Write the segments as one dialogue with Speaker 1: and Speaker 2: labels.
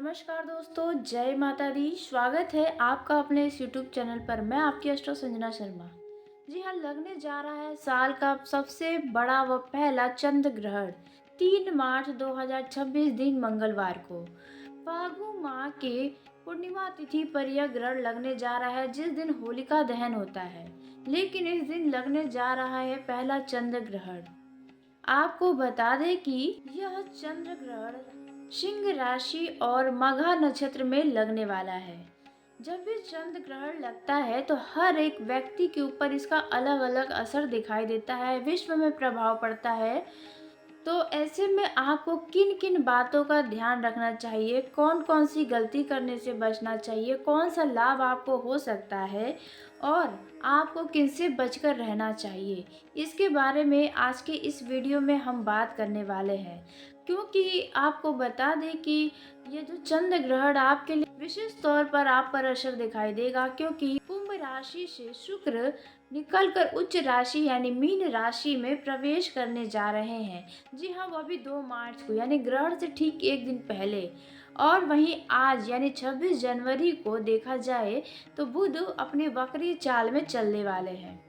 Speaker 1: नमस्कार दोस्तों, जय माता दी। स्वागत है आपका अपने इस यूट्यूब चैनल पर। मैं आपकी एस्ट्रो संजना शर्मा। जी हाँ, लगने जा रहा है साल का सबसे बड़ा व पहला चंद्र ग्रहण 3 मार्च 2026 दिन मंगलवार को फागु माह के पूर्णिमा तिथि पर यह ग्रहण लगने जा रहा है, जिस दिन होलिका दहन होता है। लेकिन इस दिन लगने जा रहा है पहला चंद्र ग्रहण। आपको बता दें कि यह चंद्र ग्रहण सिंह राशि और मघा नक्षत्र में लगने वाला है। जब भी चंद्र ग्रहण लगता है तो हर एक व्यक्ति के ऊपर इसका अलग अलग असर दिखाई देता है, विश्व में प्रभाव पड़ता है। तो ऐसे में आपको किन किन बातों का ध्यान रखना चाहिए, कौन कौन सी गलती करने से बचना चाहिए, कौन सा लाभ आपको हो सकता है और आपको किनसे बचकर रहना चाहिए, इसके बारे में आज के इस वीडियो में हम बात करने वाले हैं। क्योंकि आपको बता दें कि ये जो चंद्र ग्रहण आपके लिए विशेष तौर पर आप पर असर दिखाई देगा, क्योंकि कुंभ राशि से शुक्र निकलकर उच्च राशि यानी मीन राशि में प्रवेश करने जा रहे हैं। जी हाँ, वो भी 2 मार्च को यानी ग्रहण से ठीक एक दिन पहले। और वहीं आज यानी 26 जनवरी को देखा जाए तो बुध अपनी वक्री चाल में चलने वाले हैं।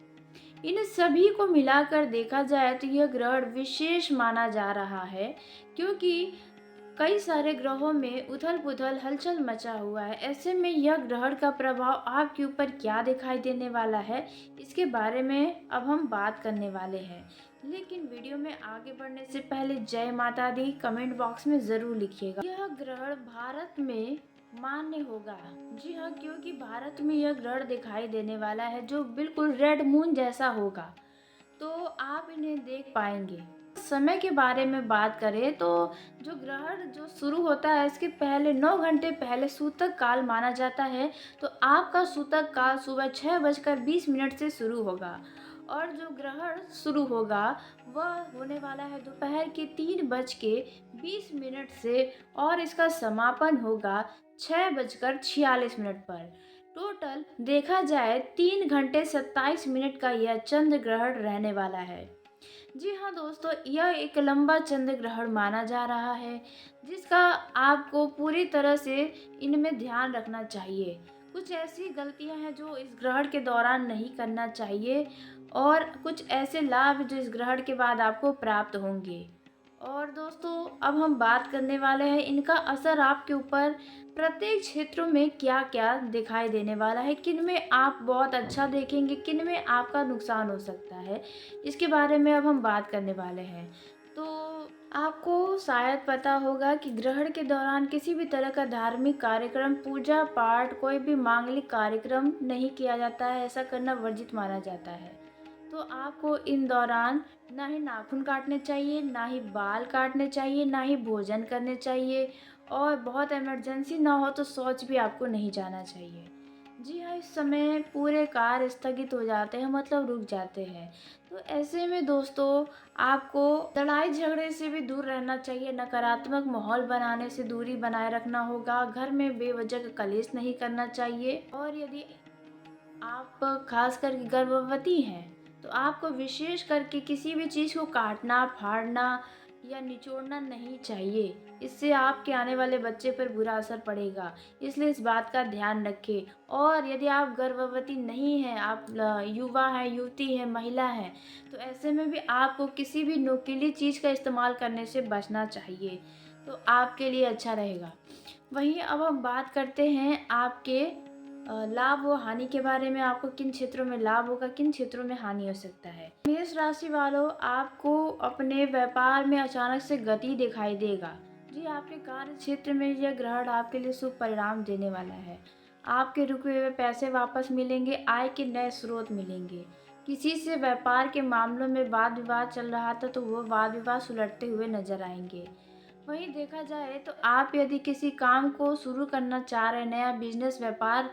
Speaker 1: इन सभी को मिलाकर देखा जाए तो यह ग्रहण विशेष माना जा रहा है, क्योंकि कई सारे ग्रहों में उथल पुथल हलचल मचा हुआ है। ऐसे में यह ग्रहण का प्रभाव आपके ऊपर क्या दिखाई देने वाला है, इसके बारे में अब हम बात करने वाले हैं। लेकिन वीडियो में आगे बढ़ने से पहले जय माता दी कमेंट बॉक्स में जरूर लिखिएगा। यह ग्रहण भारत में मान्य होगा। जी हाँ, क्योंकि भारत में यह ग्रहण दिखाई देने वाला है जो बिल्कुल रेड मून जैसा होगा, तो आप इन्हें देख पाएंगे। समय के बारे में बात करें तो जो ग्रहण जो शुरू होता है इसके पहले 9 घंटे पहले सूतक काल माना जाता है। तो आपका सूतक काल सुबह 6:20 से शुरू होगा और जो ग्रहण शुरू होगा वह होने वाला है दोपहर के 3:20 से और इसका समापन होगा 6:46 पर। टोटल देखा जाए 3 घंटे 27 मिनट का यह चंद्र ग्रहण रहने वाला है। जी हाँ दोस्तों, यह एक लंबा चंद्र ग्रहण माना जा रहा है, जिसका आपको पूरी तरह से इनमें ध्यान रखना चाहिए। कुछ ऐसी गलतियां हैं जो इस ग्रहण के दौरान नहीं करना चाहिए और कुछ ऐसे लाभ जो इस ग्रहण के बाद आपको प्राप्त होंगे। और दोस्तों, अब हम बात करने वाले हैं इनका असर आपके ऊपर प्रत्येक क्षेत्रों में क्या क्या दिखाई देने वाला है, किन में आप बहुत अच्छा देखेंगे, किन में आपका नुकसान हो सकता है, इसके बारे में अब हम बात करने वाले हैं। तो आपको शायद पता होगा कि ग्रहण के दौरान किसी भी तरह का धार्मिक कार्यक्रम, पूजा पाठ, कोई भी मांगलिक कार्यक्रम नहीं किया जाता है। ऐसा करना वर्जित माना जाता है। तो आपको इन दौरान ना ही नाखून काटने चाहिए, ना ही बाल काटने चाहिए, ना ही भोजन करने चाहिए और बहुत इमरजेंसी ना हो तो शौच भी आपको नहीं जाना चाहिए। जी हाँ, इस समय पूरे कार्य स्थगित हो जाते हैं, मतलब रुक जाते हैं। तो ऐसे में दोस्तों, आपको लड़ाई झगड़े से भी दूर रहना चाहिए, नकारात्मक माहौल बनाने से दूरी बनाए रखना होगा, घर में बेवजह कलेश नहीं करना चाहिए। और यदि आप खास करके गर्भवती हैं तो आपको विशेष करके किसी भी चीज़ को काटना, फाड़ना या निचोड़ना नहीं चाहिए। इससे आपके आने वाले बच्चे पर बुरा असर पड़ेगा, इसलिए इस बात का ध्यान रखें। और यदि आप गर्भवती नहीं हैं, आप युवा हैं, युवती हैं, महिला हैं, तो ऐसे में भी आपको किसी भी नुकीली चीज़ का इस्तेमाल करने से बचना चाहिए, तो आपके लिए अच्छा रहेगा। वहीं अब हम बात करते हैं आपके लाभ व हानि के बारे में। आपको किन क्षेत्रों में लाभ होगा, किन क्षेत्रों में हानि हो सकता है। मेष राशि वालों, आपको अपने व्यापार में अचानक से गति दिखाई देगा। जी, आपके कार्य क्षेत्र में यह ग्रहण आपके लिए शुभ परिणाम देने वाला है। आपके रुके हुए पैसे वापस मिलेंगे, आय के नए स्रोत मिलेंगे। किसी से व्यापार के मामलों में वाद विवाद चल रहा था तो वो वाद विवाद सुलझते हुए नजर आएंगे। वहीं देखा जाए तो आप यदि किसी काम को शुरू करना चाह रहे हैं, नया बिजनेस व्यापार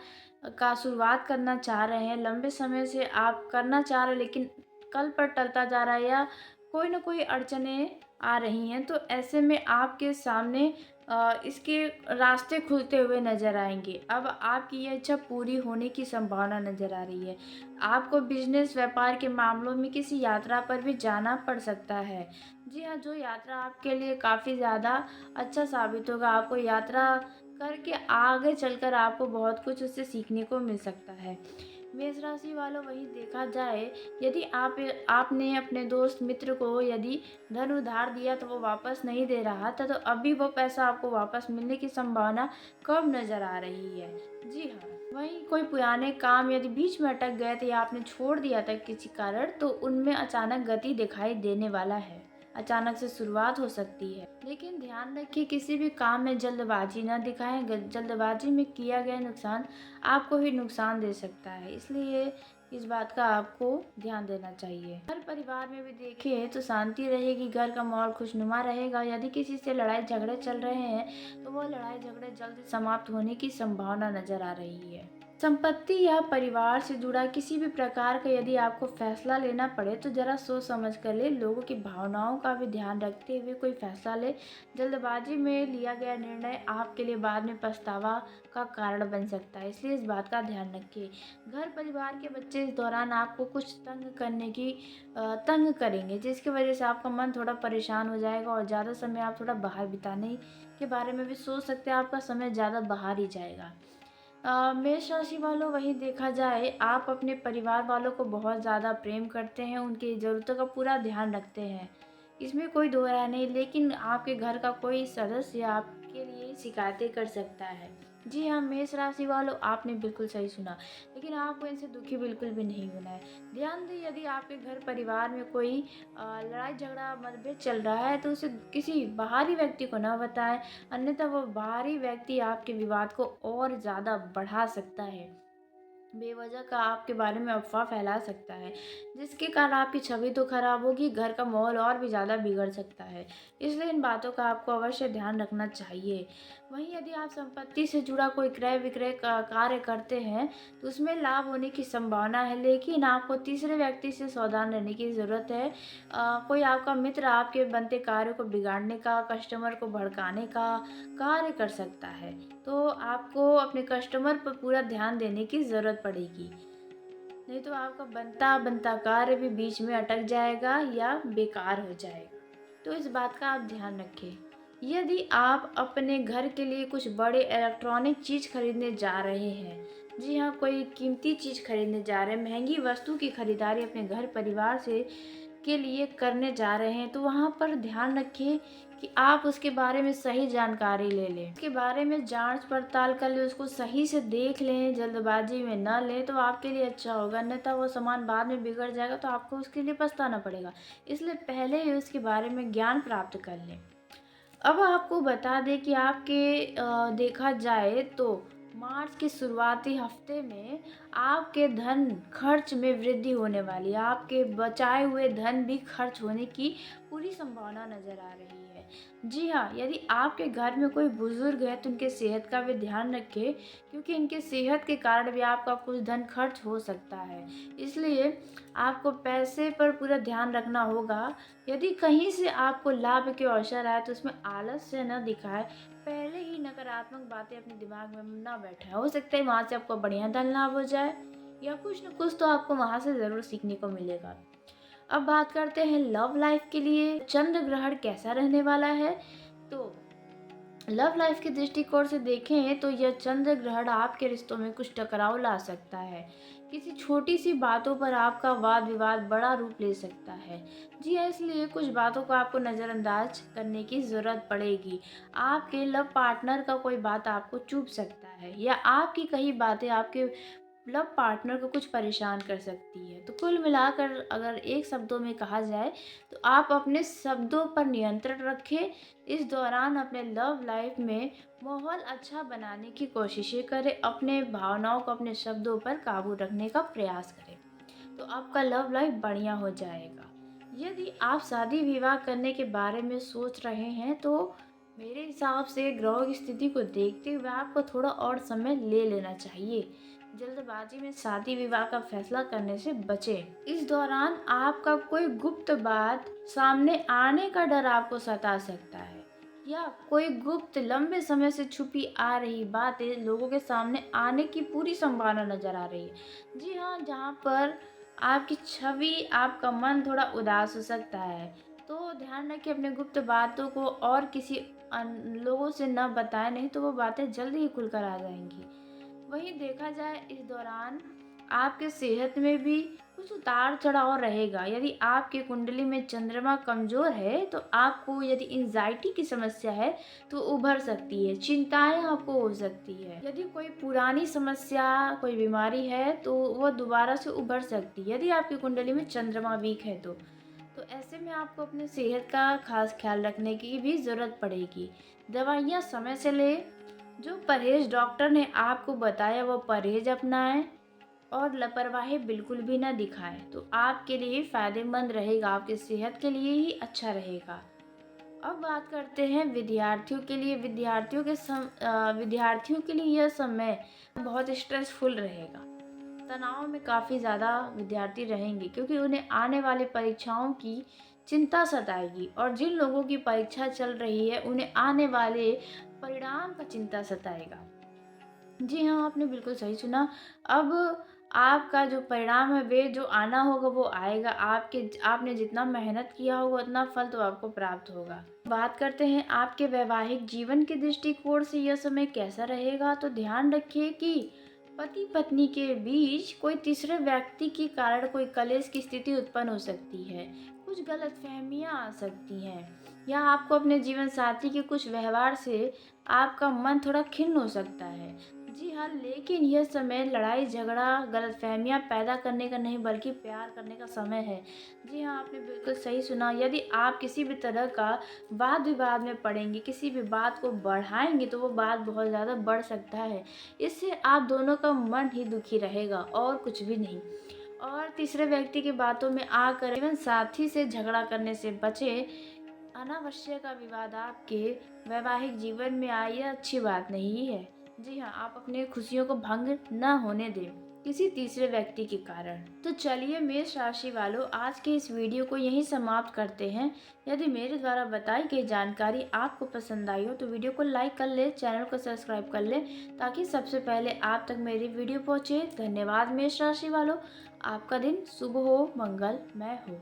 Speaker 1: का शुरुआत करना चाह रहे हैं, लंबे समय से आप करना चाह रहे हैं लेकिन कल पर टलता जा रहा है या कोई ना कोई अड़चनें आ रही हैं, तो ऐसे में आपके सामने इसके रास्ते खुलते हुए नज़र आएंगे। अब आपकी ये इच्छा पूरी होने की संभावना नज़र आ रही है। आपको बिजनेस व्यापार के मामलों में किसी यात्रा पर भी जाना पड़ सकता है। जी हाँ, जो यात्रा आपके लिए काफ़ी ज़्यादा अच्छा साबित होगा। आपको यात्रा करके आगे चलकर आपको बहुत कुछ उससे सीखने को मिल सकता है। मेष राशि वालों, वहीं देखा जाए, यदि आपने अपने दोस्त मित्र को यदि धन उधार दिया तो वो वापस नहीं दे रहा था, तो अभी वो पैसा आपको वापस मिलने की संभावना कम नज़र आ रही है। जी हाँ, वहीं कोई पुराने काम यदि बीच में अटक गए थे या आपने छोड़ दिया था किसी कारण, तो उनमें अचानक गति दिखाई देने वाला है। अचानक से शुरुआत हो सकती है, लेकिन ध्यान रखिए किसी भी काम में जल्दबाजी ना दिखाएं। जल्दबाजी में किया गया नुकसान आपको ही नुकसान दे सकता है, इसलिए इस बात का आपको ध्यान देना चाहिए। घर परिवार में भी देखें तो शांति रहेगी, घर का माहौल खुशनुमा रहेगा। यदि किसी से लड़ाई झगड़े चल रहे हैं तो वो लड़ाई झगड़े जल्द समाप्त होने की संभावना नजर आ रही है। संपत्ति या परिवार से जुड़ा किसी भी प्रकार का यदि आपको फैसला लेना पड़े तो जरा सोच समझ कर ले, लोगों की भावनाओं का भी ध्यान रखते हुए कोई फैसला ले। जल्दबाजी में लिया गया निर्णय आपके लिए बाद में पछतावा का कारण बन सकता है, इसलिए इस बात का ध्यान रखिए। घर परिवार के बच्चे इस दौरान आपको कुछ तंग करेंगे, जिसकी वजह से आपका मन थोड़ा परेशान हो जाएगा और ज़्यादा समय आप थोड़ा बाहर बिताने के बारे में भी सोच सकते हैं। आपका समय ज़्यादा बाहर ही जाएगा। मेष राशि वालों, वहीं देखा जाए, आप अपने परिवार वालों को बहुत ज़्यादा प्रेम करते हैं, उनकी ज़रूरतों का पूरा ध्यान रखते हैं, इसमें कोई दो राय नहीं। लेकिन आपके घर का कोई सदस्य आपके लिए शिकायतें कर सकता है। जी हाँ, मेष राशि वालों, आपने बिल्कुल सही सुना, लेकिन आपको इनसे दुखी बिल्कुल भी नहीं होना है। ध्यान दें, यदि आपके घर परिवार में कोई लड़ाई झगड़ा मतभेद चल रहा है तो उसे किसी बाहरी व्यक्ति को न बताएं, अन्यथा वो बाहरी व्यक्ति आपके विवाद को और ज़्यादा बढ़ा सकता है, बेवजह का आपके बारे में अफ़वाह फैला सकता है, जिसके कारण आपकी छवि तो खराब होगी, घर का माहौल और भी ज़्यादा बिगड़ सकता है। इसलिए इन बातों का आपको अवश्य ध्यान रखना चाहिए। वहीं यदि आप संपत्ति से जुड़ा कोई क्रय विक्रय का कार्य करते हैं तो उसमें लाभ होने की संभावना है, लेकिन आपको तीसरे व्यक्ति से सावधान रहने की ज़रूरत है। कोई आपका मित्र आपके बनते कार्य को बिगाड़ने का, कस्टमर को भड़काने का कार्य कर सकता है, तो आपको अपने कस्टमर पर पूरा ध्यान देने की ज़रूरत पड़ेगी, नहीं तो आपका बनता बनता कार्य भी बीच में अटक जाएगा या बेकार हो जाएगा। तो इस बात का आप ध्यान रखें। यदि आप अपने घर के लिए कुछ बड़े इलेक्ट्रॉनिक चीज़ खरीदने जा रहे हैं, जी हाँ, कोई कीमती चीज़ खरीदने जा रहे हैं, महंगी वस्तु की खरीदारी अपने घर परिवार से के लिए करने जा रहे हैं, तो वहाँ पर ध्यान रखिए कि आप उसके बारे में सही जानकारी ले लें, उसके बारे में जांच पड़ताल कर लें, उसको सही से देख लें, जल्दबाजी में ना लें, तो आपके लिए अच्छा होगा। अन्यथा वो सामान बाद में बिगड़ जाएगा तो आपको उसके लिए पछताना पड़ेगा, इसलिए पहले ही उसके बारे में ज्ञान प्राप्त कर लें। अब आपको बता दें कि देखा जाए तो मार्च के शुरुआती हफ्ते में आपके धन खर्च में वृद्धि होने वाली है। आपके बचाए हुए धन भी खर्च होने की पूरी संभावना नज़र आ रही है। जी हाँ, यदि आपके घर में कोई बुजुर्ग है तो उनके सेहत का भी ध्यान रखें, क्योंकि इनके सेहत के कारण भी आपका कुछ धन खर्च हो सकता है। इसलिए आपको पैसे पर पूरा ध्यान रखना होगा। यदि कहीं से आपको लाभ के अवसर आए तो उसमें आलस्य न दिखाएं, पहले ही नकारात्मक बातें अपने दिमाग में ना बैठाएं। हो सकता है वहाँ से आपको बढ़िया धन लाभ हो जाए, या कुछ न कुछ तो आपको वहाँ से ज़रूर सीखने को मिलेगा। अब बात करते हैं लव लाइफ के लिए चंद्र ग्रहण कैसा रहने वाला है। तो लव लाइफ के दृष्टिकोण से देखें तो यह चंद्र ग्रहण आपके रिश्तों में कुछ टकराव ला सकता है। किसी छोटी सी बातों पर आपका वाद विवाद बड़ा रूप ले सकता है। जी हाँ, इसलिए कुछ बातों को आपको नज़रअंदाज करने की ज़रूरत पड़ेगी। आपके लव पार्टनर का कोई बात आपको चुभ सकता है, या आपकी कही बातें आपके लव पार्टनर को कुछ परेशान कर सकती है। तो कुल मिलाकर अगर एक शब्दों में कहा जाए तो आप अपने शब्दों पर नियंत्रण रखें। इस दौरान अपने लव लाइफ में माहौल अच्छा बनाने की कोशिशें करें, अपने भावनाओं को अपने शब्दों पर काबू रखने का प्रयास करें, तो आपका लव लाइफ बढ़िया हो जाएगा। यदि आप शादी विवाह करने के बारे में सोच रहे हैं तो मेरे हिसाब से ग्रहों की स्थिति को देखते हुए आपको थोड़ा और समय ले लेना चाहिए। जल्दबाजी में शादी विवाह का फैसला करने से बचें। इस दौरान आपका कोई गुप्त बात सामने आने का डर आपको सता सकता है, या कोई गुप्त लंबे समय से छुपी आ रही बातें लोगों के सामने आने की पूरी संभावना नजर आ रही है। जी हाँ, जहाँ पर आपकी छवि, आपका मन थोड़ा उदास हो सकता है, तो ध्यान रखिए अपने गुप्त बातों को और किसी लोगों से ना बताएं, नहीं तो वो बातें जल्दी ही खुलकर आ जाएंगी। वहीं देखा जाए इस दौरान आपके सेहत में भी कुछ उतार चढ़ाव रहेगा। यदि आपकी कुंडली में चंद्रमा कमजोर है तो आपको यदि एंजाइटी की समस्या है तो उभर सकती है, चिंताएं आपको हो सकती है। यदि कोई पुरानी समस्या, कोई बीमारी है तो वह दोबारा से उभर सकती है, यदि आपकी कुंडली में चंद्रमा वीक है तो ऐसे में आपको अपने सेहत का खास ख्याल रखने की भी ज़रूरत पड़ेगी। दवाइयाँ समय से लें, जो परहेज़ डॉक्टर ने आपको बताया वो परहेज़ अपनाएं और लापरवाही बिल्कुल भी ना दिखाएं, तो आपके लिए फ़ायदेमंद रहेगा, आपकी सेहत के लिए ही अच्छा रहेगा। अब बात करते हैं विद्यार्थियों के लिए। विद्यार्थियों के लिए यह समय बहुत स्ट्रेसफुल रहेगा। तनाव में काफ़ी ज़्यादा विद्यार्थी रहेंगे क्योंकि उन्हें आने वाली परीक्षाओं की चिंता सताएगी, और जिन लोगों की परीक्षा चल रही है उन्हें आने वाले परिणाम का चिंता सताएगा। जी हाँ, आपने बिल्कुल सही सुना। अब आपका जो परिणाम है वे जो आना होगा वो आएगा। आपने जितना मेहनत किया होगा उतना फल तो आपको प्राप्त होगा। बात करते हैं आपके वैवाहिक जीवन के दृष्टिकोण से यह समय कैसा रहेगा, तो ध्यान रखिए कि पति पत्नी के बीच कोई तीसरे व्यक्ति के कारण कोई कलेश की स्थिति उत्पन्न हो सकती है। कुछ गलतफहमियां आ सकती हैं, या आपको अपने जीवन साथी के कुछ व्यवहार से आपका मन थोड़ा खिन्न हो सकता है। जी हाँ, लेकिन यह समय लड़ाई झगड़ा गलतफहमियां पैदा करने का नहीं बल्कि प्यार करने का समय है। जी हाँ, आपने बिल्कुल सही सुना। यदि आप किसी भी तरह का वाद विवाद में पड़ेंगे, किसी भी बात को बढ़ाएंगे तो वो बात बहुत ज़्यादा बढ़ सकता है। इससे आप दोनों का मन ही दुखी रहेगा और कुछ भी नहीं। और तीसरे व्यक्ति की बातों में आकर जीवन साथी से झगड़ा करने से बचें। अनावश्यक का विवाद आपके वैवाहिक जीवन में आए, यह अच्छी बात नहीं है। जी हाँ, आप अपनी खुशियों को भंग न होने दें किसी तीसरे व्यक्ति के कारण। तो चलिए मेष राशि वालों, आज के इस वीडियो को यहीं समाप्त करते हैं। यदि मेरे द्वारा बताई गई जानकारी आपको पसंद आई हो तो वीडियो को लाइक कर ले, चैनल को सब्सक्राइब कर ले, ताकि सबसे पहले आप तक मेरी वीडियो पहुँचे। धन्यवाद मेष राशि वालों, आपका दिन शुभ हो, मंगलमय हो।